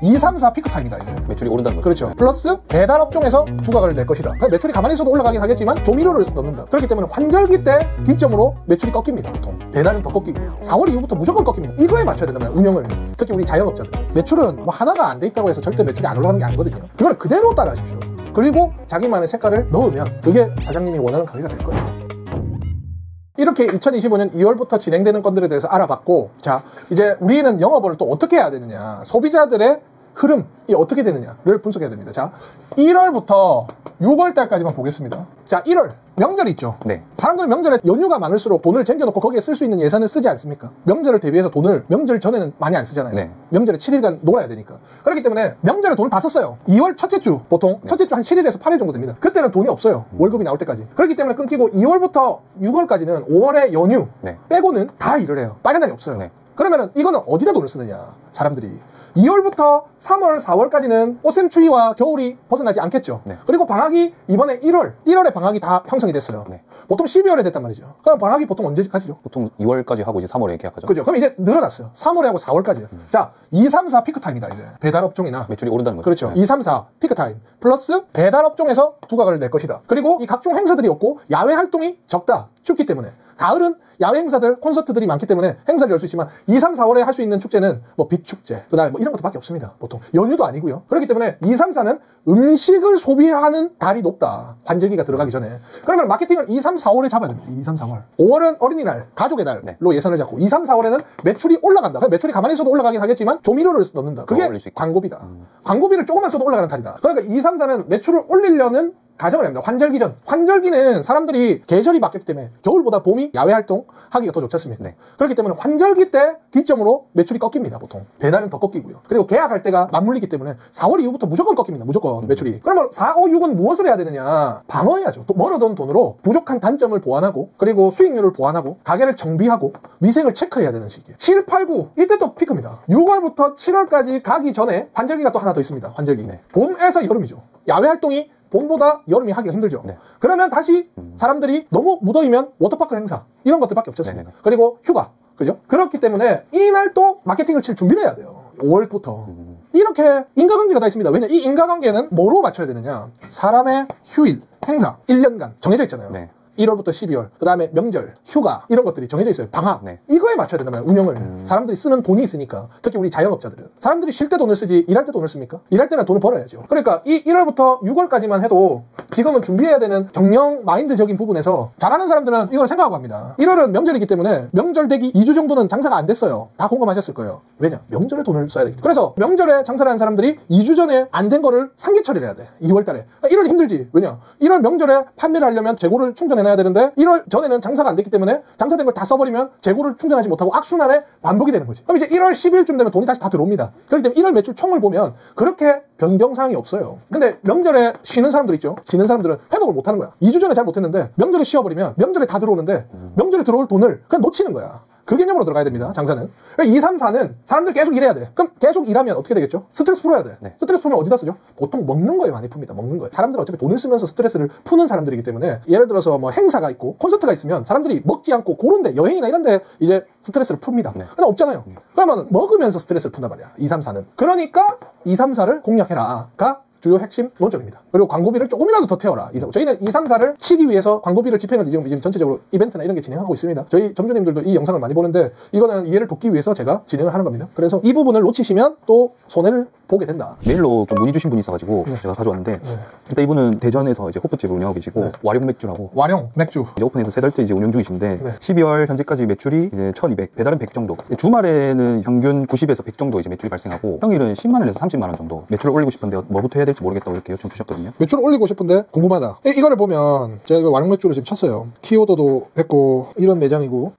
2, 3, 4 피크 타임이다 이제. 매출이 오른다는 거죠. 그렇죠. 플러스 배달 업종에서 두각을 낼 것이다. 그러니까 매출이 가만히 있어도 올라가긴 하겠지만 조미료를 넣는다. 그렇기 때문에 환절기 때 기점으로 매출이 꺾입니다. 보통 배달은 더 꺾이고 4월 이후부터 무조건 꺾입니다. 이거에 맞춰야 된단 말이야, 운영을. 특히 우리 자영업자들. 매출은 뭐 하나가 안 돼 있다고 해서 절대 매출이 안 올라가는 게 아니거든요. 그걸 그대로 따라하십시오. 그리고 자기만의 색깔을 넣으면 그게 사장님이 원하는 가게가 될 거예요. 이렇게 2025년 2월부터 진행되는 건들에 대해서 알아봤고, 자, 이제 우리는 영업을 또 어떻게 해야 되느냐, 소비자들의 흐름이 어떻게 되느냐를 분석해야 됩니다. 자, 1월부터 6월달까지만 보겠습니다. 자, 1월 명절 있죠. 네. 사람들은 명절에 연휴가 많을수록 돈을 쟁겨놓고 거기에 쓸 수 있는 예산을 쓰지 않습니까? 명절을 대비해서 돈을 명절 전에는 많이 안 쓰잖아요. 네. 명절에 7일간 놀아야 되니까. 그렇기 때문에 명절에 돈을 다 썼어요. 2월 첫째 주, 보통 첫째 주 한 7일에서 8일 정도 됩니다. 그때는 돈이 없어요. 월급이 나올 때까지. 그렇기 때문에 끊기고 2월부터 6월까지는 5월의 연휴 빼고는 다 일을 해요. 빨간 날이 없어요. 그러면은 이거는 어디다 돈을 쓰느냐, 사람들이. 2월부터 3월, 4월까지는 꽃샘추위와 겨울이 벗어나지 않겠죠. 그리고 방학이 이번에 1월에 방학이 다 형성이 됐어요. 보통 12월에 됐단 말이죠. 그럼 방학이 보통 언제까지죠? 보통 2월까지 하고 이제 3월에 계약하죠. 그죠. 그럼 이제 늘어났어요. 3월에 하고 4월까지요. 자, 2, 3, 4 피크 타임이다 이제. 배달업종이나 매출이 오른다는 거죠. 그렇죠. 2, 3, 4 피크 타임 플러스 배달업종에서 두각을 낼 것이다. 그리고 이 각종 행사들이 없고 야외 활동이 적다. 춥기 때문에. 가을은 야외 행사들, 콘서트들이 많기 때문에 행사를 열 수 있지만 2, 3, 4월에 할 수 있는 축제는 뭐 빛축제, 그다음에 뭐 이런 것도밖에 없습니다. 보통 연휴도 아니고요. 그렇기 때문에 2, 3, 4는 음식을 소비하는 달이 높다. 관절기가 들어가기 전에. 그러면 마케팅을 2, 3, 4월에 잡아야 됩니다. 2, 3, 4월. 5월은 어린이날, 가족의 달로 예산을 잡고 2, 3, 4월에는 매출이 올라간다. 매출이 가만히 있어도 올라가긴 하겠지만 조미료를 넣는다. 그게 광고비다. 광고비를 조금만 써도 올라가는 달이다. 그러니까 2, 3, 4는 매출을 올리려는 가정을 합니다. 환절기 전. 환절기는 사람들이 계절이 바뀌기 때문에 겨울보다 봄이 야외 활동 하기가 더 좋지 않습니까? 그렇기 때문에 환절기 때 기점으로 매출이 꺾입니다. 보통. 배달은 더 꺾이고요. 그리고 계약할 때가 맞물리기 때문에 4월 이후부터 무조건 꺾입니다. 무조건 매출이. 그러면 4, 5, 6은 무엇을 해야 되느냐? 방어해야죠. 또 벌어둔 돈으로 부족한 단점을 보완하고, 그리고 수익률을 보완하고, 가게를 정비하고, 위생을 체크해야 되는 시기예요. 7, 8, 9 이때 또 피크입니다. 6월부터 7월까지 가기 전에 환절기가 또 하나 더 있습니다. 환절기. 봄에서 여름이죠. 야외 활동이 봄보다 여름이 하기가 힘들죠. 그러면 다시 사람들이 너무 무더위면 워터파크 행사 이런 것들밖에 없지 않습니까? 그리고 휴가. 그죠? 그렇기 때문에 이날 또 마케팅을 칠 준비를 해야 돼요. 5월부터. 이렇게 인과관계가 다 있습니다. 왜냐? 이 인과관계는 뭐로 맞춰야 되느냐? 사람의 휴일, 행사, 1년간 정해져 있잖아요. 1월부터 12월, 그 다음에 명절, 휴가 이런 것들이 정해져 있어요. 방학. 이거에 맞춰야 된단 말이에요. 운영을. 사람들이 쓰는 돈이 있으니까. 특히 우리 자영업자들은. 사람들이 쉴 때 돈을 쓰지 일할 때 돈을 씁니까? 일할 때는 돈을 벌어야죠. 그러니까 이 1월부터 6월까지만 해도 지금은 준비해야 되는 경영 마인드적인 부분에서 잘하는 사람들은 이걸 생각하고 합니다. 1월은 명절이기 때문에 명절 되기 2주 정도는 장사가 안 됐어요. 다 공감하셨을 거예요. 왜냐? 명절에 돈을 써야 되기 때문에. 그래서 명절에 장사를 하는 사람들이 2주 전에 안 된 거를 상기 처리를 해야 돼. 2월 달에. 1월 힘들지. 왜냐? 1월 명절에 판매를 하려면 재고를 충전해놔야 되는데 1월 전에는 장사가 안 됐기 때문에 장사된 걸 다 써버리면 재고를 충전하지 못하고 악순환에 반복이 되는 거지. 그럼 이제 1월 10일쯤 되면 돈이 다시 다 들어옵니다. 그렇기 때문에 1월 매출 총을 보면 그렇게 변경사항이 없어요. 근데 명절에 쉬는 사람들 있죠. 쉬는 사람들은 회복을 못하는 거야. 2주 전에 잘 못했는데 명절에 쉬어버리면 명절에 다 들어오는데 명절에 들어올 돈을 그냥 놓치는 거야. 그 개념으로 들어가야 됩니다. 장사는. 2, 3, 4는 사람들 계속 일해야 돼. 그럼 계속 일하면 어떻게 되겠죠? 스트레스 풀어야 돼. 스트레스 풀면 어디다 쓰죠? 보통 먹는 거에 많이 풉니다. 먹는 거에. 사람들은 어차피 돈을 쓰면서 스트레스를 푸는 사람들이기 때문에 예를 들어서 뭐 행사가 있고 콘서트가 있으면 사람들이 먹지 않고 그런 데 여행이나 이런 데 이제 스트레스를 풉니다. 근데 없잖아요. 그러면 먹으면서 스트레스를 푼단 말이야. 2, 3, 4는. 그러니까 2, 3, 4를 공략해라가 주요 핵심 논점입니다. 그리고 광고비를 조금이라도 더 태워라. 저희는 2, 3, 4를 치기 위해서 광고비를 집행을 지금 전체적으로 이벤트나 이런 게 진행하고 있습니다. 저희 점주님들도 이 영상을 많이 보는데 이거는 이해를 돕기 위해서 제가 진행을 하는 겁니다. 그래서 이 부분을 놓치시면 또 손해를 보게 된다. 메일로 좀 문의 주신 분이 있어가지고 제가 가져왔는데 일단 이분은 대전에서 이제 호프집을 운영하고 계시고 와룡 맥주라고. 와룡 맥주. 이제 오픈해서 3달째 이제 운영 중이신데 12월 현재까지 매출이 이제 1,200, 배달은 100 정도. 주말에는 평균 90에서 100 정도 이제 매출이 발생하고 평일은 10만 원에서 30만 원 정도. 매출을 올리고 싶은데 뭐부터 해야 될지 모르겠다고 이렇게 요청 주셨거든요. 매출을 올리고 싶은데 궁금하다. 이거를 보면 제가 이거 와룡 맥주를 지금 쳤어요. 키오더도 했고 이런 매장이고.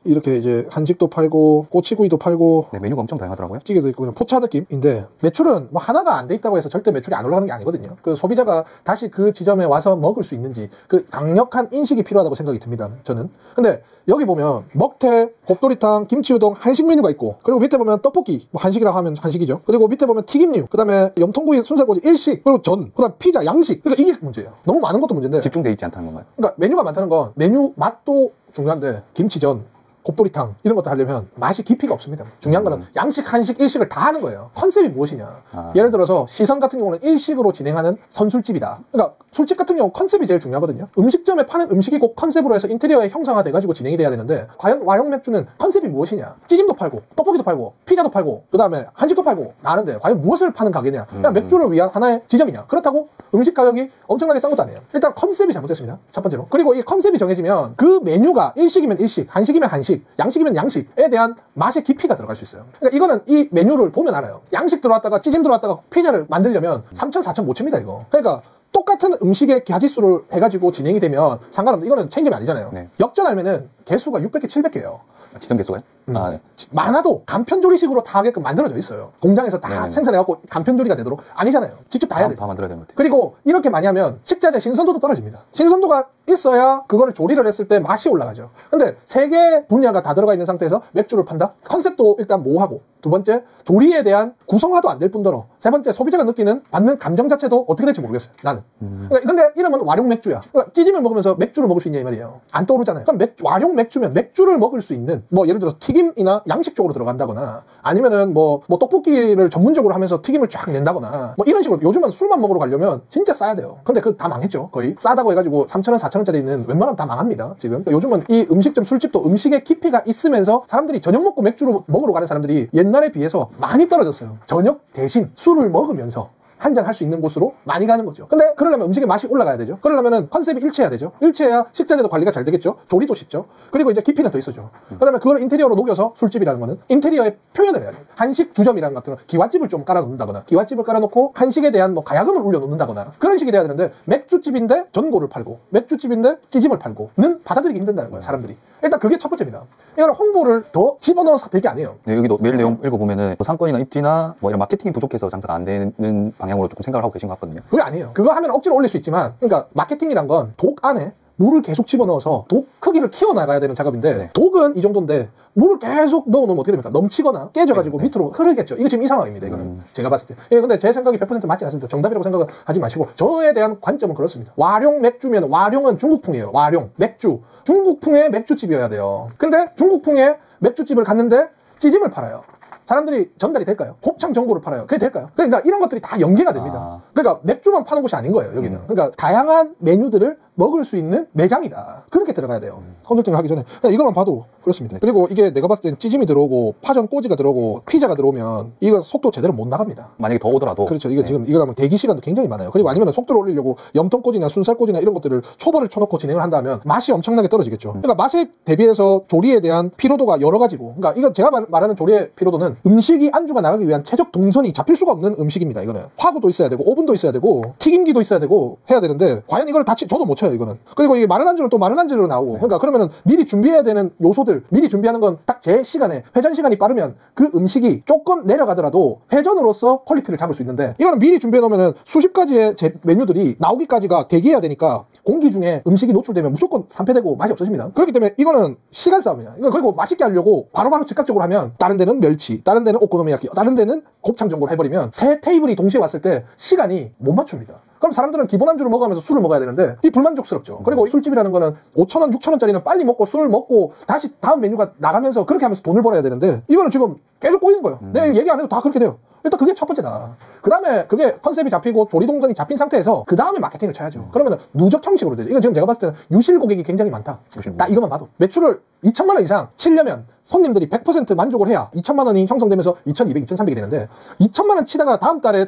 이렇게 이제 한식도 팔고 꼬치구이도 팔고 메뉴가 엄청 다양하더라고요. 찌개도 있고 그냥 포차 느낌인데 매출은 뭐 하나가 안 돼 있다고 해서 절대 매출이 안 올라가는 게 아니거든요. 그 소비자가 다시 그 지점에 와서 먹을 수 있는지 그 강력한 인식이 필요하다고 생각이 듭니다. 저는. 근데 여기 보면 먹태, 곱돌이탕, 김치우동 한식 메뉴가 있고 그리고 밑에 보면 떡볶이 뭐 한식이라고 하면 한식이죠. 그리고 밑에 보면 튀김류 그 다음에 염통구이, 순살꼬지 일식 그리고 전 그 다음 피자, 양식. 그러니까 이게 문제예요. 너무 많은 것도 문제인데 집중돼 있지 않다는 건가요? 그러니까 메뉴가 많다는 건 메뉴 맛도 중요한데 김치전 곱돌이탕 이런 것도 하려면 맛이 깊이가 없습니다. 중요한 거는 양식, 한식, 일식을 다 하는 거예요. 컨셉이 무엇이냐. 예를 들어서 시선 같은 경우는 일식으로 진행하는 선술집이다. 그러니까 술집 같은 경우 컨셉이 제일 중요하거든요. 음식점에 파는 음식이 꼭 컨셉으로 해서 인테리어에 형상화돼가지고 진행이 돼야 되는데 과연 와룡 맥주는 컨셉이 무엇이냐. 찌짐도 팔고 떡볶이도 팔고 피자도 팔고 그 다음에 한식도 팔고 다 하는데 과연 무엇을 파는 가게냐. 그냥 맥주를 위한 하나의 지점이냐. 그렇다고 음식 가격이 엄청나게 싼 것도 아니에요. 일단 컨셉이 잘못됐습니다. 첫 번째로. 그리고 이 컨셉이 정해지면 그 메뉴가 일식이면 일식, 한식이면 한식, 양식이면 양식에 대한 맛의 깊이가 들어갈 수 있어요. 그러니까 이거는 이 메뉴를 보면 알아요. 양식 들어왔다가 찌짐 들어왔다가 피자를 만들려면 3,000, 4,000 못 칩니다 이거. 그러니까 똑같은 음식의 가지수를 해가지고 진행이 되면 상관없는데 이거는 체인점이 아니잖아요. 네. 역전하면은 개수가 600개, 700개예요. 지점 개수가요? 아, 네. 많아도 간편조리식으로 다 하게끔 만들어져 있어요. 공장에서 다 네네. 생산해갖고 간편조리가 되도록 아니잖아요. 직접 다 해야 돼요. 다 만들어야 되는 것 같아요. 그리고 이렇게 많이 하면 식자재 신선도도 떨어집니다. 신선도가 있어야 그거를 조리를 했을 때 맛이 올라가죠. 근데 세 개 분야가 다 들어가 있는 상태에서 맥주를 판다? 컨셉도 일단 모호하고 두 번째 조리에 대한 구성화도 안 될 뿐더러 세 번째 소비자가 느끼는 받는 감정 자체도 어떻게 될지 모르겠어요. 나는. 근데 이름은 와룡 맥주야. 그러니까 찌짐을 먹으면서 맥주를 먹을 수 있냐 이 말이에요. 안 떠오르잖아요. 그럼 와룡 맥주면 맥주를 먹을 수 있는 뭐 예를 들어서 튀김이나 양식 쪽으로 들어간다거나 아니면은 뭐 떡볶이를 전문적으로 하면서 튀김을 쫙 낸다거나 뭐 이런 식으로 요즘은 술만 먹으러 가려면 진짜 싸야 돼요. 근데 그 다 망했죠. 거의 싸다고 해가지고 3,000원, 4,000원짜리 있는 웬만하면 다 망합니다. 지금 그러니까 요즘은 이 음식점, 술집도 음식의 깊이가 있으면서 사람들이 저녁 먹고 맥주를 먹으러 가는 사람들이 옛날에 비해서 많이 떨어졌어요. 저녁 대신 술을 먹으면서 한잔 할 수 있는 곳으로 많이 가는 거죠. 근데 그러려면 음식의 맛이 올라가야 되죠. 그러려면 컨셉이 일치해야 되죠. 일치해야 식자재도 관리가 잘 되겠죠. 조리도 쉽죠. 그리고 이제 깊이는 더 있어죠. 그러면 그걸 인테리어로 녹여서 술집이라는 거는 인테리어의 표현을 해야 돼요. 한식 주점이라는 것 같은 거 기와집을 좀 깔아놓는다거나 기와집을 깔아놓고 한식에 대한 뭐 가야금을 올려놓는다거나 그런 식이 돼야 되는데 맥주집인데 전골을 팔고 맥주집인데 찌짐을 팔고는 받아들이기 힘든다는 거예요. 사람들이. 일단 그게 첫 번째입니다. 이거는 홍보를 더 집어넣어서 되게 안 해요. 네, 여기도 메일 내용 읽어보면은 뭐 상권이나 입지나 뭐 이런 마케팅이 부족해서 장사가 안 되는 방향으로 조금 생각을 하고 계신 것 같거든요. 그게 아니에요. 그거 하면 억지로 올릴 수 있지만 그러니까 마케팅이란 건 독 안에 물을 계속 집어넣어서 독 크기를 키워나가야 되는 작업인데 네. 독은 이 정도인데 물을 계속 넣어놓으면 어떻게 됩니까? 넘치거나 깨져가지고 네. 밑으로 흐르겠죠. 이거 지금 이 상황입니다. 이거는 제가 봤을 때. 예, 근데 제 생각이 100% 맞지 않습니다. 정답이라고 생각은 하지 마시고 저에 대한 관점은 그렇습니다. 와룡 맥주면 와룡은 중국풍이에요. 와룡 맥주 중국풍의 맥주집이어야 돼요. 근데 중국풍의 맥주집을 갔는데 찌짐을 팔아요. 사람들이 전달이 될까요? 곱창 전골을 팔아요. 그게 될까요? 그러니까 이런 것들이 다 연계가 됩니다. 그러니까 맥주만 파는 곳이 아닌 거예요, 여기는. 그러니까 다양한 메뉴들을 먹을 수 있는 매장이다. 그렇게 들어가야 돼요. 컨설팅을 하기 전에. 이것만 봐도 그렇습니다. 그리고 이게 내가 봤을 땐 찌짐이 들어오고 파전 꼬지가 들어오고 피자가 들어오면 이거 속도 제대로 못 나갑니다. 만약에 더 오더라도. 그렇죠. 이거 네. 지금 이거라면 대기 시간도 굉장히 많아요. 그리고 아니면 속도를 올리려고 염통 꼬지나 순살 꼬지나 이런 것들을 초벌을 쳐놓고 진행을 한다면 맛이 엄청나게 떨어지겠죠. 그러니까 맛에 대비해서 조리에 대한 피로도가 여러 가지고. 그러니까 이건 제가 말하는 조리의 피로도는 음식이 안주가 나가기 위한 최적 동선이 잡힐 수가 없는 음식입니다. 이거는 화구도 있어야 되고 오븐도 있어야 되고 튀김기도 있어야 되고 해야 되는데 과연 이걸 저도 못 쳐요. 이거는. 그리고 이게 마른 안주는 또 마른 안주로 나오고 네. 그러니까 그러면은 미리 준비해야 되는 요소들 미리 준비하는 건 딱 제 시간에 회전 시간이 빠르면 그 음식이 조금 내려가더라도 회전으로서 퀄리티를 잡을 수 있는데 이거는 미리 준비해 놓으면은 수십 가지의 메뉴들이 나오기까지가 대기해야 되니까 공기 중에 음식이 노출되면 무조건 산패되고 맛이 없어집니다. 그렇기 때문에 이거는 시간 싸움이야. 이거 그리고 맛있게 하려고 바로바로 즉각적으로 하면 다른 데는 멸치, 다른 데는 오코노미야키, 다른 데는 곱창 전골 해버리면 세 테이블이 동시에 왔을 때 시간이 못 맞춥니다. 그럼 사람들은 기본 안주를 먹으면서 술을 먹어야 되는데 이 불만족스럽죠. 그리고 술집이라는 거는 5,000원, 6,000원짜리는 빨리 먹고 술 먹고 다시 다음 메뉴가 나가면서 그렇게 하면서 돈을 벌어야 되는데 이거는 지금 계속 꼬이는 거예요. 내가 얘기 안 해도 다 그렇게 돼요. 일단 그게 첫 번째다. 그 다음에 그게 컨셉이 잡히고 조리동선이 잡힌 상태에서 그 다음에 마케팅을 쳐야죠. 그러면은 누적 형식으로 되죠. 이건 지금 제가 봤을 때는 유실 고객이 굉장히 많다. 나 이것만 봐도 매출을 2천만 원 이상 치려면 손님들이 100% 만족을 해야 2천만 원이 형성되면서 2,200, 2,300이 되는데 2천만 원 치다가 다다음 달에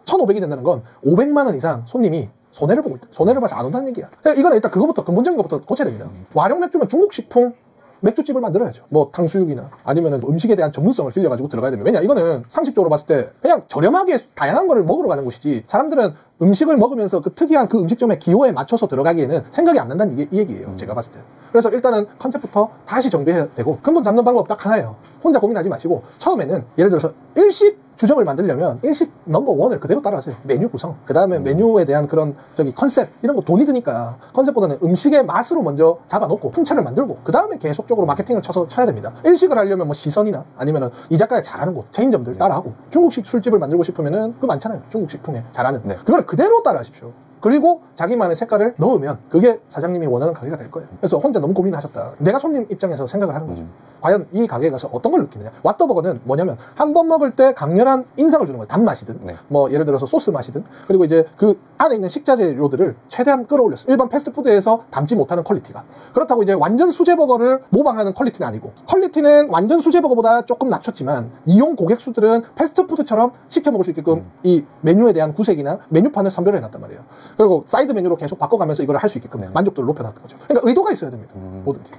1,500이 된다는 건 500만 원 이상 손님이 손해를 보고 있다. 손해를 봐서 안 온다는 얘기야. 그러니까 이거는 일단 그거부터 근본적인 것부터 고쳐야 됩니다. 와룡 맥주면 중국식풍 맥주집을 만들어야죠. 뭐 탕수육이나 아니면은 음식에 대한 전문성을 길려가지고 들어가야 됩니다. 왜냐 이거는 상식적으로 봤을 때 그냥 저렴하게 다양한 거를 먹으러 가는 곳이지 사람들은 음식을 먹으면서 그 특이한 그 음식점의 기호에 맞춰서 들어가기에는 생각이 안 난다는 이 얘기예요. 제가 봤을 때. 그래서 일단은 컨셉부터 다시 정비해야 되고 근본 잡는 방법 딱 하나예요. 혼자 고민하지 마시고 처음에는 예를 들어서 일식 주점을 만들려면 일식 넘버1을 그대로 따라하세요. 메뉴 구성. 그 다음에 메뉴에 대한 그런 컨셉 이런 거 돈이 드니까 컨셉보다는 음식의 맛으로 먼저 잡아놓고 풍차를 만들고 그 다음에 계속적으로 마케팅을 쳐야 됩니다. 일식을 하려면 뭐 시선이나 아니면은 이 작가가 잘하는 곳 체인점들 따라하고 중국식 술집을 만들고 싶으면은 그거 많잖아요. 중국식 풍에 잘하는. 네. 그걸 그대로 따라하십시오. 그리고 자기만의 색깔을 넣으면 그게 사장님이 원하는 가게가 될 거예요. 그래서 혼자 너무 고민하셨다. 내가 손님 입장에서 생각을 하는 거죠. 과연 이 가게에 가서 어떤 걸 느끼느냐. 왓더버거는 뭐냐면 한 번 먹을 때 강렬한 인상을 주는 거예요. 단맛이든 네. 뭐 예를 들어서 소스 맛이든 그리고 이제 그 안에 있는 식자재료들을 최대한 끌어올렸어요. 일반 패스트푸드에서 담지 못하는 퀄리티가. 그렇다고 이제 완전 수제버거를 모방하는 퀄리티는 아니고, 퀄리티는 완전 수제버거보다 조금 낮췄지만 이용 고객 수들은 패스트푸드처럼 시켜 먹을 수 있게끔 이 메뉴에 대한 구색이나 메뉴판을 선별해 놨단 말이에요. 그리고 사이드 메뉴로 계속 바꿔가면서 이걸 할 수 있게끔 만족도를 높여놨던 거죠. 그러니까 의도가 있어야 됩니다. 뭐든지.